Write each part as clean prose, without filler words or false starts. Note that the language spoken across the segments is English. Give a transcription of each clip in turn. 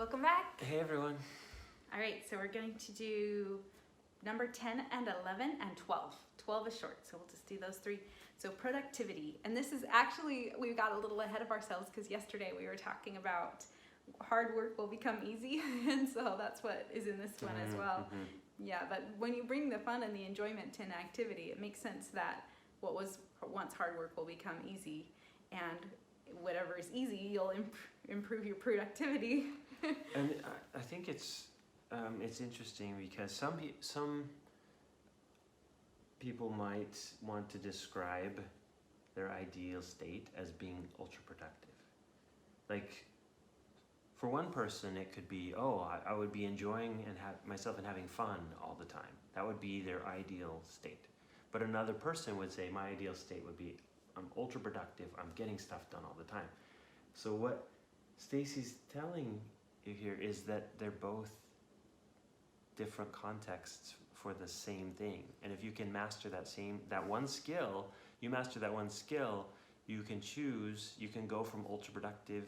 Welcome back. Hey everyone. All right, so we're going to do number 10 and 11 and 12. 12 is short, so we'll just do those three. So productivity, and this is actually, we got a little ahead of ourselves because yesterday we were talking about hard work will become easy, and so that's what is in this one as well. Yeah, but when you bring the fun and the enjoyment to an activity, it makes sense that what was once hard work will become easy, and whatever is easy, you'll improve your productivity. And I think it's interesting because some people might want to describe their ideal state as being ultra productive. Like for one person, it could be, I would be enjoying and myself and having fun all the time. That would be their ideal state. But another person would say, my ideal state would be, I'm ultra productive. I'm getting stuff done all the time. So what Stacy's telling you here is that they're both different contexts for the same thing. And if you can master that one skill, you master that one skill, you can choose, you can go from ultra productive.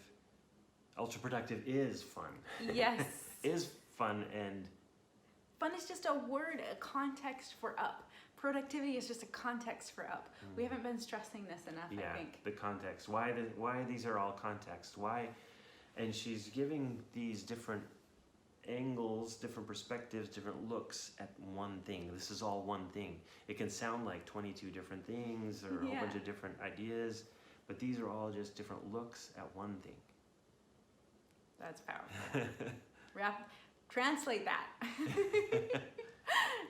Ultra productive is fun. Yes. Is fun, and fun is just a word, a context for up. Productivity is just a context for up. We haven't been stressing this enough, I think. The context. Why these are all context. Why? And she's giving these different angles, different perspectives, different looks at one thing. This is all one thing. It can sound like 22 different things or a whole bunch of different ideas, but these are all just different looks at one thing. That's powerful. Translate that.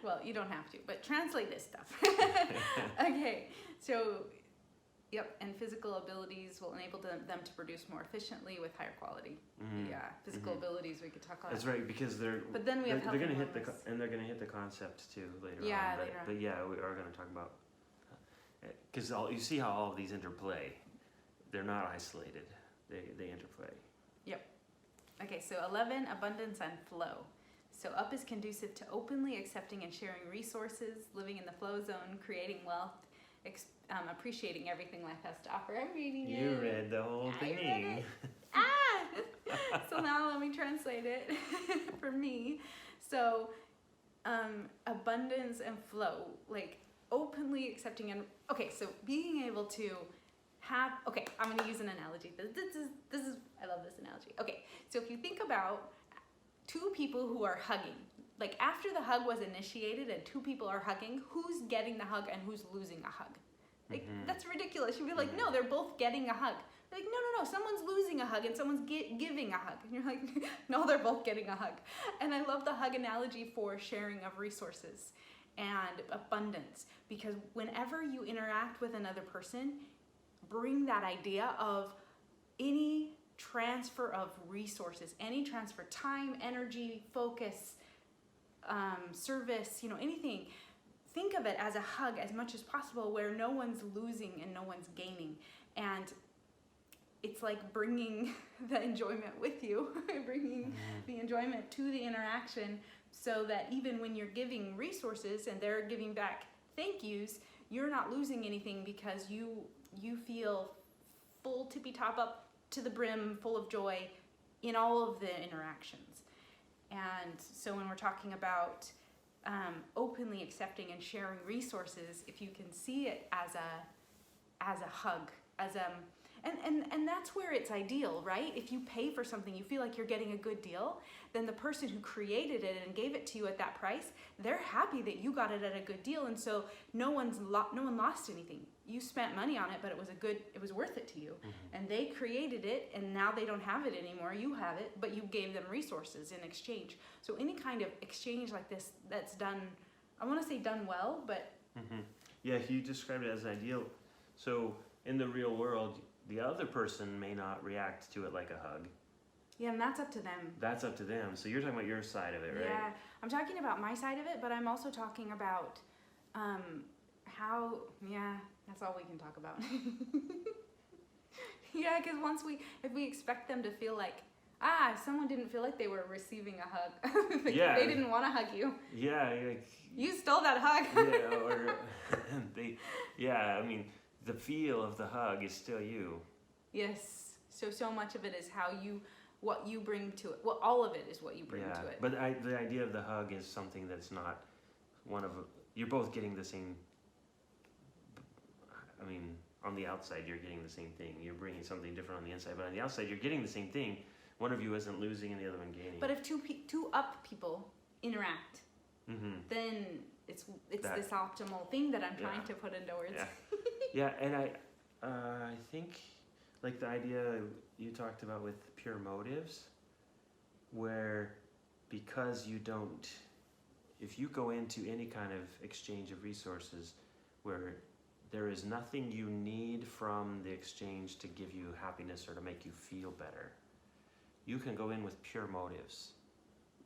Well, you don't have to, but translate this stuff. Okay, so, yep, and physical abilities will enable them to produce more efficiently with higher quality. Yeah, physical abilities we could talk about. That's right, because they're going to hit the concept too later on. Later on. But yeah, we are going to talk about, because you see how all of these interplay. They're not isolated. They interplay. Yep. Okay, so 11, abundance and flow. So up is conducive to openly accepting and sharing resources, living in the flow zone, creating wealth, appreciating everything life has to offer. I'm reading it. You read the whole thing. So now let me translate it for me. So abundance and flow, like openly accepting and, okay, so being able to have, okay, I'm going to use an analogy. This is, I love this analogy. Okay, so if you think about two people who are hugging, like after the hug was initiated and two people are hugging, who's getting the hug and who's losing a hug? Like, that's ridiculous. You'd be like, no, they're both getting a hug. They're like, no, someone's losing a hug and someone's giving a hug. And you're like, no, they're both getting a hug. And I love the hug analogy for sharing of resources and abundance, because whenever you interact with another person, bring that idea of any transfer of resources, any transfer, time, energy, focus, service, anything. Think of it as a hug as much as possible, where no one's losing and no one's gaining. And it's like bringing the enjoyment with you, bringing the enjoyment to the interaction, so that even when you're giving resources and they're giving back thank yous, you're not losing anything, because you feel full, tippy top up to the brim, full of joy in all of the interactions. And so when we're talking about openly accepting and sharing resources, if you can see it as a hug, and that's where it's ideal, right? If you pay for something, you feel like you're getting a good deal, then the person who created it and gave it to you at that price, they're happy that you got it at a good deal, and so no one lost anything. You spent money on it, but it was worth it to you. And they created it, and now they don't have it anymore. You have it, but you gave them resources in exchange. So any kind of exchange like this that's done, I want to say done well, but yeah, you described it as ideal. So in the real world, the other person may not react to it like a hug. Yeah, and that's up to them. That's up to them. So you're talking about your side of it, right? Yeah, I'm talking about my side of it, but I'm also talking about how, that's all we can talk about. Yeah, because if we expect them to feel like, if someone didn't feel like they were receiving a hug, they didn't want to hug you. Yeah, you stole that hug. Yeah, or I mean, the feel of the hug is still you. Yes. So much of it is how you what you bring to it. Well, all of it is what you bring to it. But the idea of the hug is something that's not one of, you're both getting the same, I mean, on the outside you're getting the same thing. You're bringing something different on the inside, but on the outside you're getting the same thing. One of you isn't losing and the other one gaining. But if two up people interact, then it's this optimal thing that I'm trying to put into words. Yeah, and I think like the idea you talked about with pure motives, where because you don't, if you go into any kind of exchange of resources where there is nothing you need from the exchange to give you happiness or to make you feel better, you can go in with pure motives.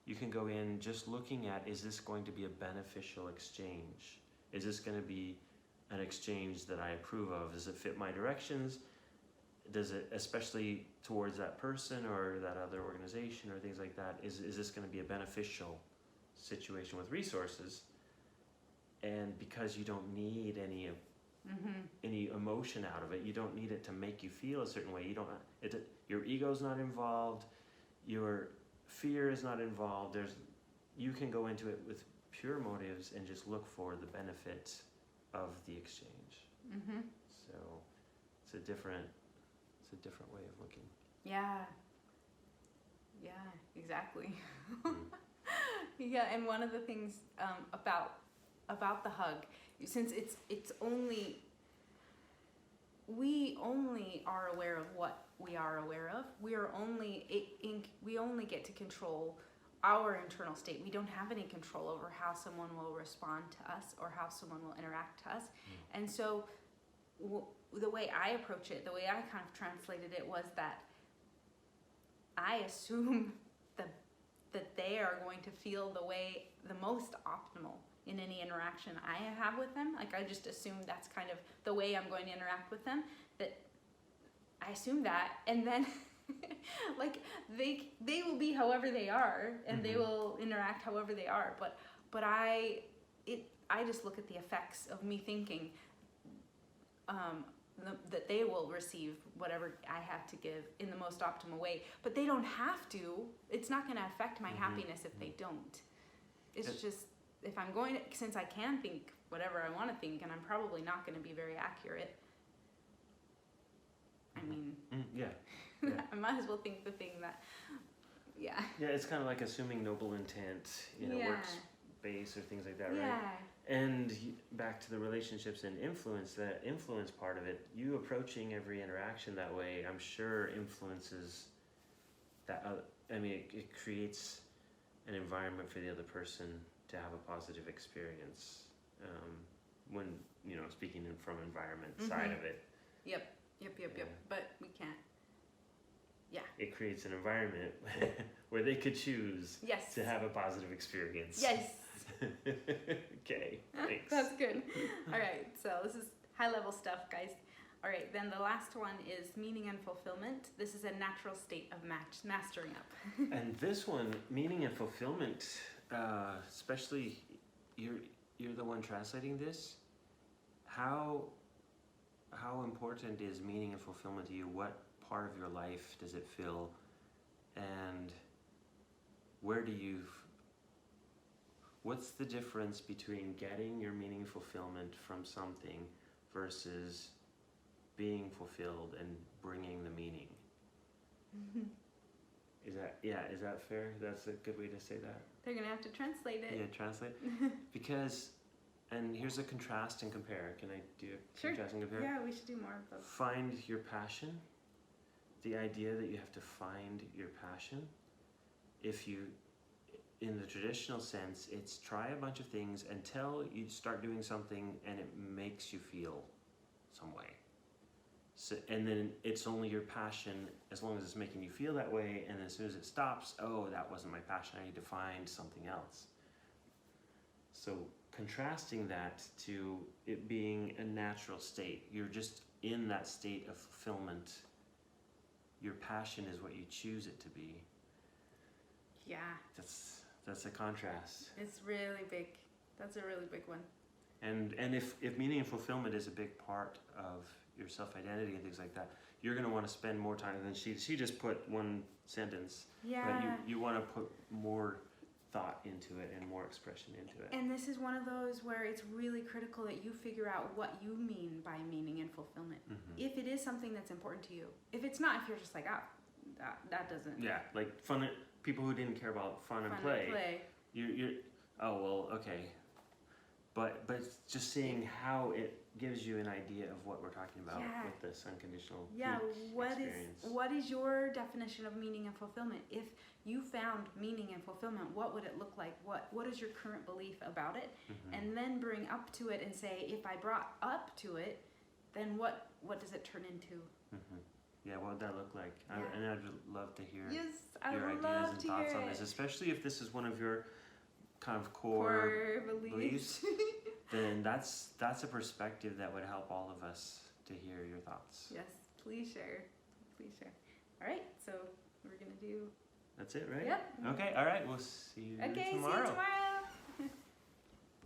You can go in just looking at, is this going to be a beneficial exchange? Is this going to be an exchange that I approve of? Does it fit my directions? Does it, especially towards that person or that other organization or things like that, is this going to be a beneficial situation with resources? And because you don't need any emotion out of it, you don't need it to make you feel a certain way. You don't. Your ego's not involved. Your fear is not involved. You can go into it with pure motives and just look for the benefit of the exchange. So it's a different way of looking. Yeah, exactly. Yeah, and one of the things about the hug, since it's only, we only are aware of what we are aware of. We only get to control our internal state. We don't have any control over how someone will respond to us or how someone will interact to us. And so the way I approach it, the way I kind of translated it, was that I assume that they are going to feel the most optimal in any interaction I have with them. Like, I just assume that's kind of the way I'm going to interact with them, that I assume that, and then like they will be however they are, and they will interact however they are, but I just look at the effects of me thinking that they will receive whatever I have to give in the most optimal way, but they don't have to. It's not going to affect my happiness if they don't. It's just, if I'm going to, since I can think whatever I want to think, and I'm probably not going to be very accurate, I mean, I might as well think the thing that, Yeah, it's kind of like assuming noble intent in a workspace or things like that, right? Yeah. And back to the relationships and influence, that influence part of it, you approaching every interaction that way, I'm sure influences that. It creates an environment for the other person to have a positive experience. When speaking from environment side of it. Yep. But we can't. Yeah. It creates an environment where they could choose Yes. to have a positive experience. Yes. Okay, thanks. That's good. All right, so this is high level stuff, guys. All right, then the last one is meaning and fulfillment. This is a natural state of mastering up. And this one, meaning and fulfillment, especially you're the one translating this. How important is meaning and fulfillment to you? What part of your life does it fill? And what's the difference between getting your meaning and fulfillment from something versus being fulfilled and bringing the meaning? Is that fair? That's a good way to say that. They're gonna have to translate it. Yeah, translate. Because, and here's a contrast and compare. Can I do a contrast and compare? Yeah, we should do more of those. Find your passion. The idea that you have to find your passion. If you, in the traditional sense, it's try a bunch of things until you start doing something and it makes you feel some way. So, and then it's only your passion as long as it's making you feel that way, and as soon as it stops, oh, that wasn't my passion, I need to find something else. So contrasting that to it being a natural state, you're just in that state of fulfillment. Your passion is what you choose it to be. Yeah. That's a contrast. It's really big. That's a really big one. And if meaning and fulfillment is a big part of your self-identity and things like that, you're going to want to spend more time than she just put one sentence. Yeah. But you want to put more thought into it and more expression into it. And this is one of those where it's really critical that you figure out what you mean by meaning and fulfillment. If it is something that's important to you. If it's not, if you're just like, that doesn't. Yeah, like fun. People who didn't care about fun and play. You're oh well, okay. But just seeing how it gives you an idea of what we're talking about with this unconditional experience. What is your definition of meaning and fulfillment? If you found meaning and fulfillment, what would it look like? What is your current belief about it? And then bring up to it and say, if I brought up to it, then what does it turn into? Yeah, what would that look like? Yeah. And I'd love to hear love your ideas and to thoughts hear on it. this, especially if this is one of your kind of core beliefs. Then that's a perspective that would help all of us to hear your thoughts. Yes, please share. All right, so we're gonna do. That's it, right? Yep. Okay, all right, we'll see you tomorrow. See you tomorrow.